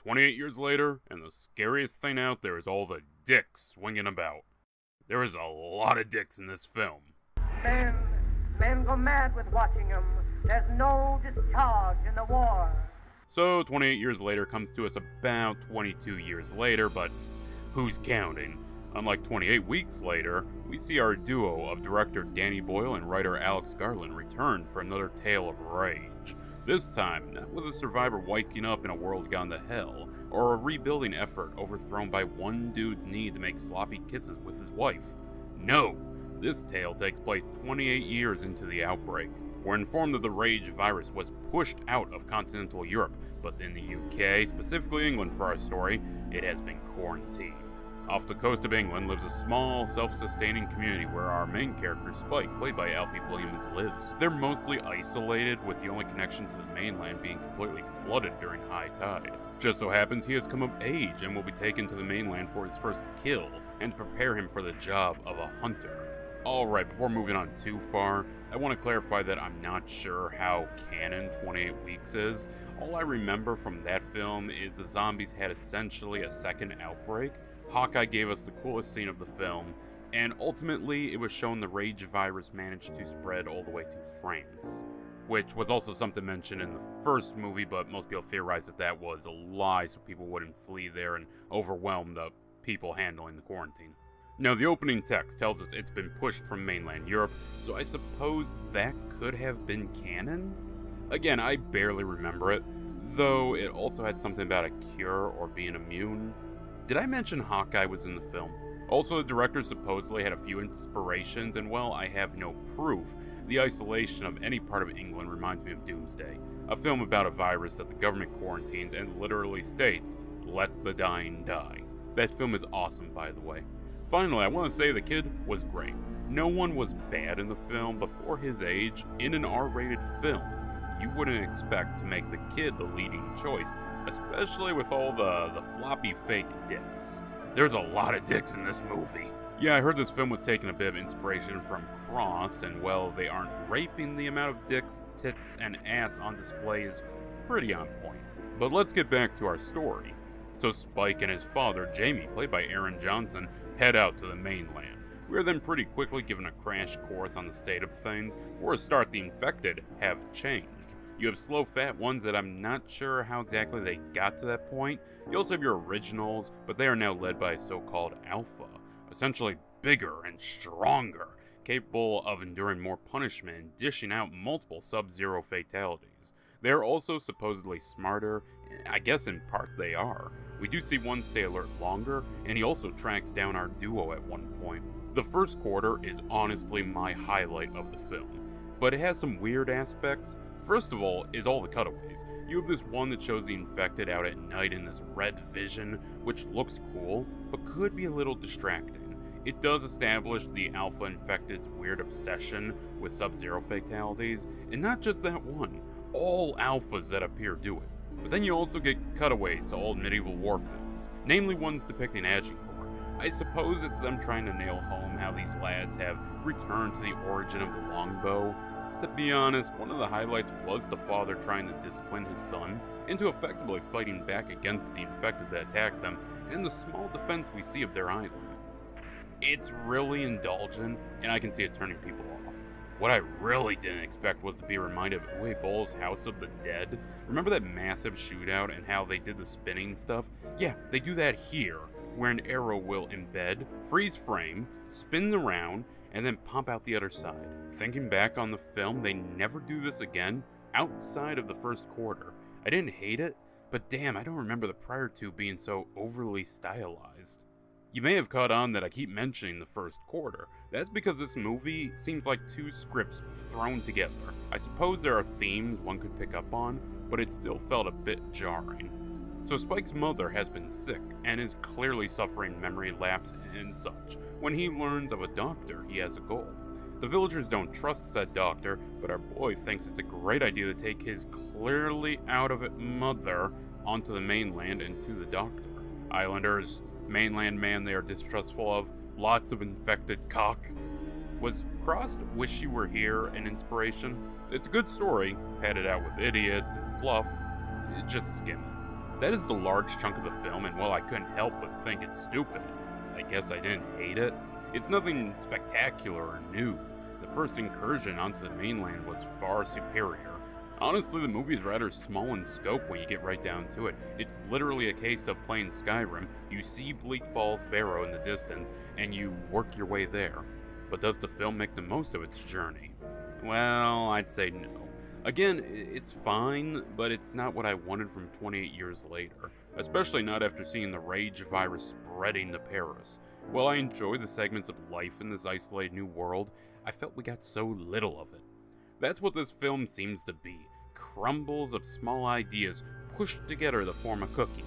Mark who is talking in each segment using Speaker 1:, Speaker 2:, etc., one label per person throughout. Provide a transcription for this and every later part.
Speaker 1: 28 years later, and the scariest thing out there is all the dicks swinging about. There is a lot of dicks in this film.
Speaker 2: Men go mad with watching them. There's no discharge in the war.
Speaker 1: So 28 years later comes to us about 22 years later, but who's counting? Unlike 28 weeks later, we see our duo of director Danny Boyle and writer Alex Garland return for another tale of rage. This time, not with a survivor waking up in a world gone to hell, or a rebuilding effort overthrown by one dude's need to make sloppy kisses with his wife. No, this tale takes place 28 years into the outbreak. We're informed that the rage virus was pushed out of continental Europe, but in the UK, specifically England for our story, it has been quarantined. Off the coast of England lives a small, self-sustaining community where our main character, Spike, played by Alfie Williams, lives. They're mostly isolated, with the only connection to the mainland being completely flooded during high tide. Just so happens he has come of age and will be taken to the mainland for his first kill, and to prepare him for the job of a hunter. Alright, before moving on too far, I want to clarify that I'm not sure how canon 28 Weeks is. All I remember from that film is the zombies had essentially a second outbreak. Hawkeye gave us the coolest scene of the film, and ultimately it was shown the rage virus managed to spread all the way to France. Which was also something mentioned in the first movie, but most people theorize that that was a lie so people wouldn't flee there and overwhelm the people handling the quarantine. Now, the opening text tells us it's been pushed from mainland Europe, so I suppose that could have been canon? Again, I barely remember it, though it also had something about a cure or being immune. Did I mention Hawkeye was in the film? Also, the director supposedly had a few inspirations, and while I have no proof, the isolation of any part of England reminds me of Doomsday, a film about a virus that the government quarantines and literally states, "Let the dying die." That film is awesome, by the way. Finally, I want to say the kid was great. No one was bad in the film, but for his age, in an R-rated film, you wouldn't expect to make the kid the leading choice, especially with all the floppy fake dicks. There's a lot of dicks in this movie. Yeah, I heard this film was taking a bit of inspiration from Crossed, and well, they aren't raping, the amount of dicks, tits, and ass on display is pretty on point. But let's get back to our story. So Spike and his father, Jamie, played by Aaron Johnson, head out to the mainland. We are then pretty quickly given a crash course on the state of things. For a start, the infected have changed. You have slow fat ones that I'm not sure how exactly they got to that point. You also have your originals, but they are now led by a so-called alpha, essentially bigger and stronger, capable of enduring more punishment and dishing out multiple Sub-Zero fatalities. They are also supposedly smarter, I guess in part they are. We do see one stay alert longer, and he also tracks down our duo at one point. The first quarter is honestly my highlight of the film, but it has some weird aspects. First of all is all the cutaways. You have this one that shows the infected out at night in this red vision, which looks cool, but could be a little distracting. It does establish the alpha infected's weird obsession with Sub-Zero fatalities, and not just that one. All alphas that appear do it. But then you also get cutaways to old medieval war films, namely ones depicting Agincourt. I suppose it's them trying to nail home how these lads have returned to the origin of the longbow. To be honest, one of the highlights was the father trying to discipline his son into effectively fighting back against the infected that attacked them, and the small defense we see of their island. It's really indulgent, and I can see it turning people off. What I really didn't expect was to be reminded of Uwe Boll's House of the Dead. Remember that massive shootout and how they did the spinning stuff? Yeah, they do that here, where an arrow will embed, freeze frame, spin around, and then pump out the other side. Thinking back on the film, they never do this again, outside of the first quarter. I didn't hate it, but damn, I don't remember the prior two being so overly stylized. You may have caught on that I keep mentioning the first quarter. That's because this movie seems like two scripts thrown together. I suppose there are themes one could pick up on, but it still felt a bit jarring. So Spike's mother has been sick, and is clearly suffering memory lapse and such. When he learns of a doctor, he has a goal. The villagers don't trust said doctor, but our boy thinks it's a great idea to take his clearly out of it mother onto the mainland and to the doctor. Islanders, mainland man they are distrustful of, lots of infected cock. Was Crossed Wish You Were Here an inspiration? It's a good story, padded out with idiots and fluff, just skim it. That is the large chunk of the film, and while I couldn't help but think it's stupid, I guess I didn't hate it. It's nothing spectacular or new. The first incursion onto the mainland was far superior. Honestly, the movie is rather small in scope when you get right down to it. It's literally a case of playing Skyrim, you see Bleak Falls Barrow in the distance, and you work your way there. But does the film make the most of its journey? Well, I'd say no. Again, it's fine, but it's not what I wanted from 28 years later, especially not after seeing the rage virus spreading to Paris. While I enjoy the segments of life in this isolated new world, I felt we got so little of it. That's what this film seems to be, crumbles of small ideas pushed together to form a cookie.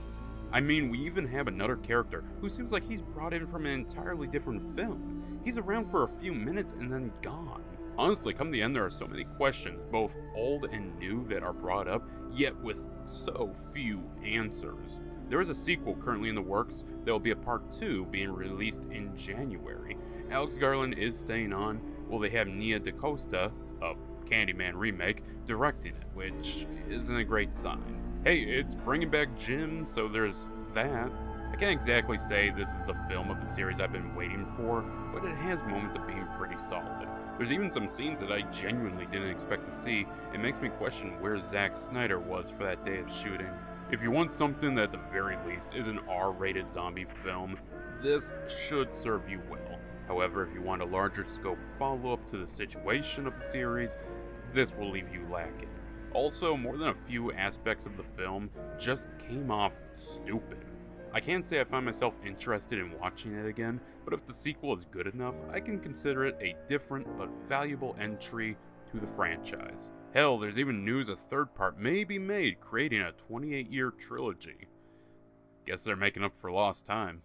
Speaker 1: I mean, we even have another character who seems like he's brought in from an entirely different film. He's around for a few minutes and then gone. Honestly, come the end, there are so many questions, both old and new, that are brought up, yet with so few answers. There is a sequel currently in the works. There will be a part 2 being released in January. Alex Garland is staying on, while they have Nia DaCosta, of Candyman remake, directing it, which isn't a great sign. Hey, it's bringing back Jim, so there's that. I can't exactly say this is the film of the series I've been waiting for, but it has moments of being pretty solid. There's even some scenes that I genuinely didn't expect to see. It makes me question where Zack Snyder was for that day of shooting. If you want something that at the very least is an R-rated zombie film, this should serve you well. However, if you want a larger scope follow-up to the situation of the series, this will leave you lacking. Also, more than a few aspects of the film just came off stupid. I can't say I find myself interested in watching it again, but if the sequel is good enough, I can consider it a different but valuable entry to the franchise. Hell, there's even news a third part may be made, creating a 28-year trilogy. Guess they're making up for lost time.